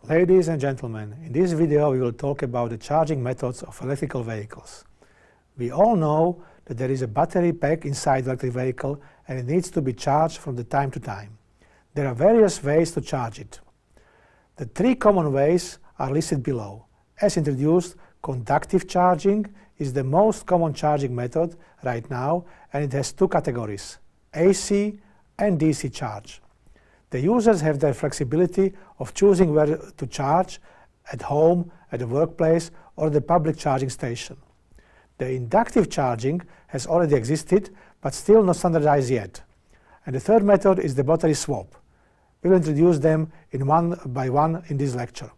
Ladies and gentlemen, in this video we will talk about the charging methods of electrical vehicles. We all know that there is a battery pack inside the electric vehicle and it needs to be charged from the time to time. There are various ways to charge it. The three common ways are listed below. As introduced, conductive charging is the most common charging method right now, and it has two categories: AC and DC charge. The users have their flexibility of choosing where to charge, at home, at the workplace, or the public charging station. The inductive charging has already existed, but still not standardized yet. And the third method is the battery swap. We will introduce them one by one in this lecture.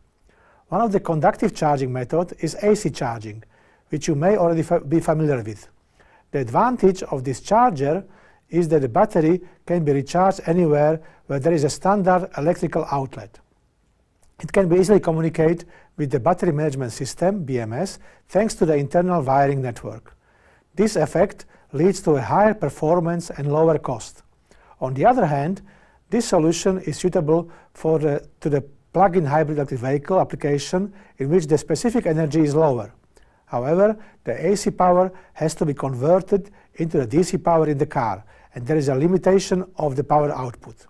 One of the conductive charging methods is AC charging, which you may already be familiar with. The advantage of this charger is that the battery can be recharged anywhere where there is a standard electrical outlet. It can be easily communicate with the battery management system, BMS, thanks to the internal wiring network. This effect leads to a higher performance and lower cost. On the other hand, this solution is suitable to the plug-in hybrid electric vehicle application in which the specific energy is lower. However, the AC power has to be converted into the DC power in the car, and there is a limitation of the power output.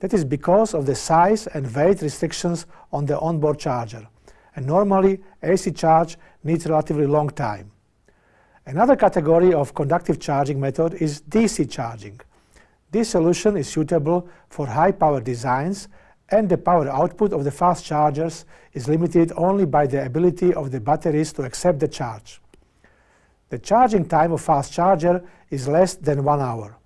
That is because of the size and weight restrictions on the onboard charger, and normally AC charge needs relatively long time. Another category of conductive charging method is DC charging. This solution is suitable for high power designs, and the power output of the fast chargers is limited only by the ability of the batteries to accept the charge. The charging time of fast charger is less than 1 hour.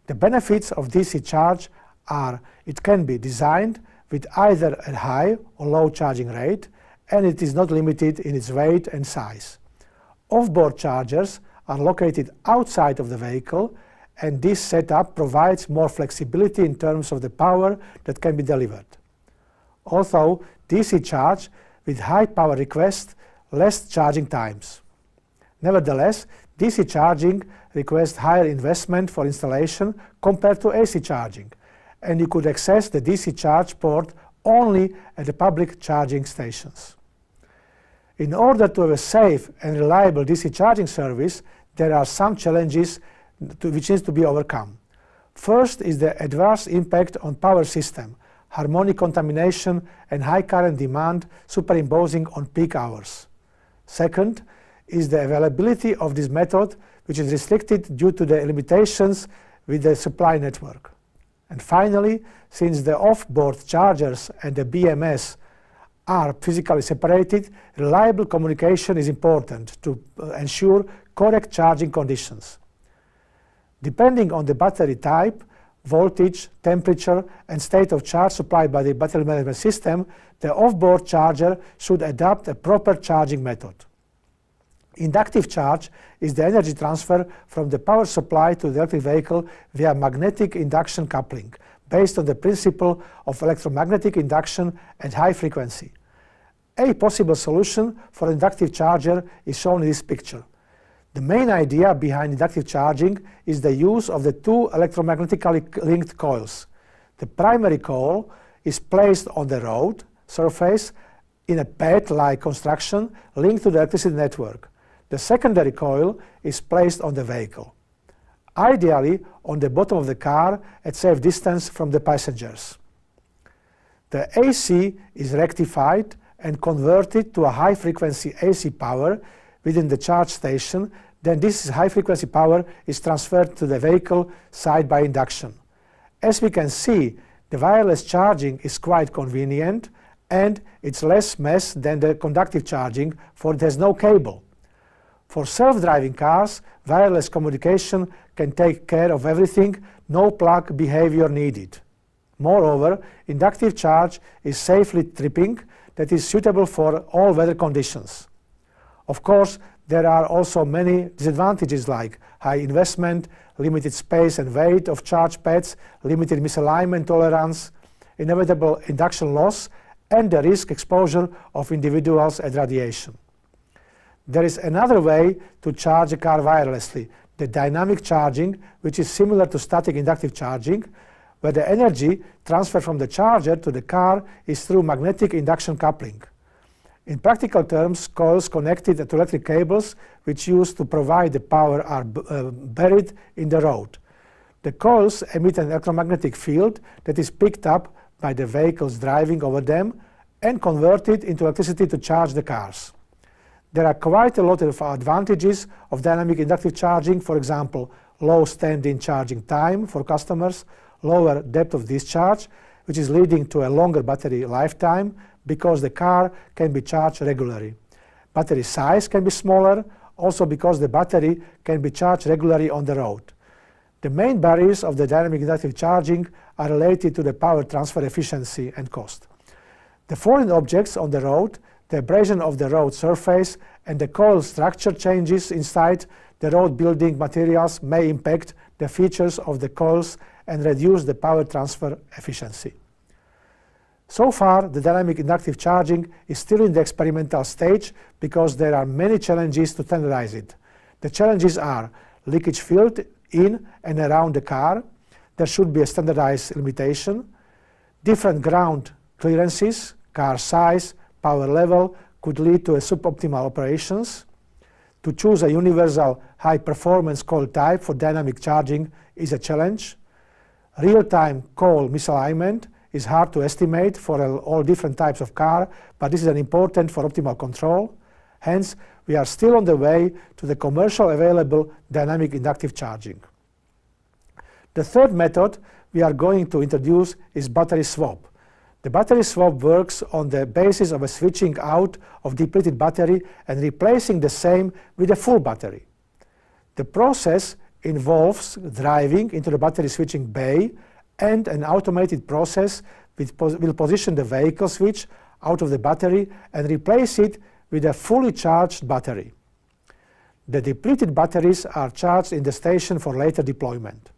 The benefits of DC charge are it can be designed with either a high or low charging rate, and it is not limited in its weight and size. Off-board chargers are located outside of the vehicle, and this setup provides more flexibility in terms of the power that can be delivered. Also, DC charge with high power requests less charging times. Nevertheless, DC charging requests higher investment for installation compared to AC charging, and you could access the DC charge port only at the public charging stations. In order to have a safe and reliable DC charging service, there are some challenges which needs to be overcome. First is the adverse impact on power system, harmonic contamination and high current demand superimposing on peak hours. Second is the availability of this method, which is restricted due to the limitations with the supply network. And finally, since the off-board chargers and the BMS are physically separated, reliable communication is important to ensure correct charging conditions. Depending on the battery type, voltage, temperature, and state of charge supplied by the battery management system, the off-board charger should adopt a proper charging method. Inductive charge is the energy transfer from the power supply to the electric vehicle via magnetic induction coupling, based on the principle of electromagnetic induction at high frequency. A possible solution for inductive charger is shown in this picture. The main idea behind inductive charging is the use of the two electromagnetically linked coils. The primary coil is placed on the road surface in a pad-like construction linked to the electricity network. The secondary coil is placed on the vehicle, ideally on the bottom of the car at safe distance from the passengers. The AC is rectified and converted to a high-frequency AC power within the charge station. Then this high-frequency power is transferred to the vehicle side by induction. As we can see, the wireless charging is quite convenient, and it's less mess than the conductive charging, for it has no cable. For self-driving cars, wireless communication can take care of everything, no plug behavior needed. Moreover, inductive charge is safely tripping, that is suitable for all weather conditions. Of course, there are also many disadvantages like high investment, limited space and weight of charge pads, limited misalignment tolerance, inevitable induction loss, and the risk exposure of individuals at radiation. There is another way to charge a car wirelessly, the dynamic charging, which is similar to static inductive charging, where the energy transfer from the charger to the car is through magnetic induction coupling. In practical terms, coils connected to electric cables which used to provide the power are buried in the road. The coils emit an electromagnetic field that is picked up by the vehicles driving over them and converted into electricity to charge the cars. There are quite a lot of advantages of dynamic inductive charging, for example, low stand-in charging time for customers, lower depth of discharge, which is leading to a longer battery lifetime because the car can be charged regularly. Battery size can be smaller, also because the battery can be charged regularly on the road. The main barriers of the dynamic inductive charging are related to the power transfer efficiency and cost. The foreign objects on the road, the abrasion of the road surface, and the coil structure changes inside the road building materials may impact the features of the coils and reduce the power transfer efficiency. So far, the dynamic inductive charging is still in the experimental stage because there are many challenges to standardize it. The challenges are leakage field in and around the car. There should be a standardized limitation. Different ground clearances, car size, power level could lead to a suboptimal operations. To choose a universal high-performance coil type for dynamic charging is a challenge. Real-time coil misalignment is hard to estimate for all different types of car, but this is important for optimal control. Hence, we are still on the way to the commercial available dynamic inductive charging. The third method we are going to introduce is battery swap. The battery swap works on the basis of a switching out of depleted battery and replacing the same with a full battery. The process involves driving into the battery switching bay, and an automated process will position the vehicle switch out of the battery and replace it with a fully charged battery. The depleted batteries are charged in the station for later deployment.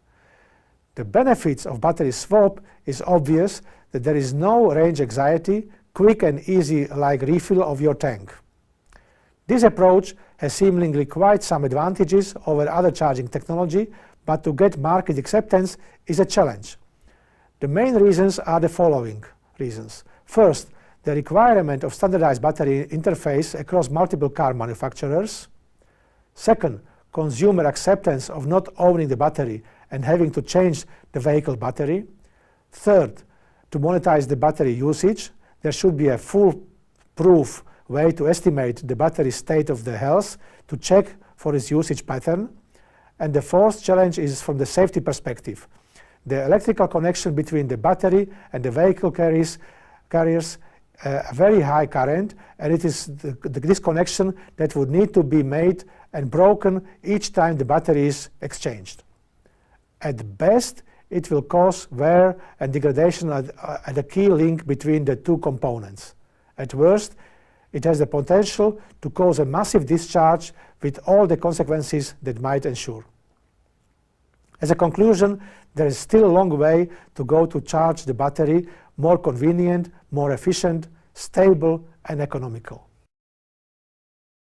The benefits of battery swap is obvious that there is no range anxiety, quick and easy like refill of your tank. This approach has seemingly quite some advantages over other charging technology, but to get market acceptance is a challenge. The main reasons are the following reasons. First, the requirement of standardized battery interface across multiple car manufacturers. Second, consumer acceptance of not owning the battery and having to change the vehicle battery. Third, to monetize the battery usage, there should be a foolproof way to estimate the battery state of the health to check for its usage pattern. And the fourth challenge is from the safety perspective. The electrical connection between the battery and the vehicle carries a very high current, and it is this connection that would need to be made and broken each time the battery is exchanged. At best, it will cause wear and degradation at the key link between the two components. At worst, it has the potential to cause a massive discharge with all the consequences that might ensue. As a conclusion, there is still a long way to go to charge the battery more convenient, more efficient, stable, and economical.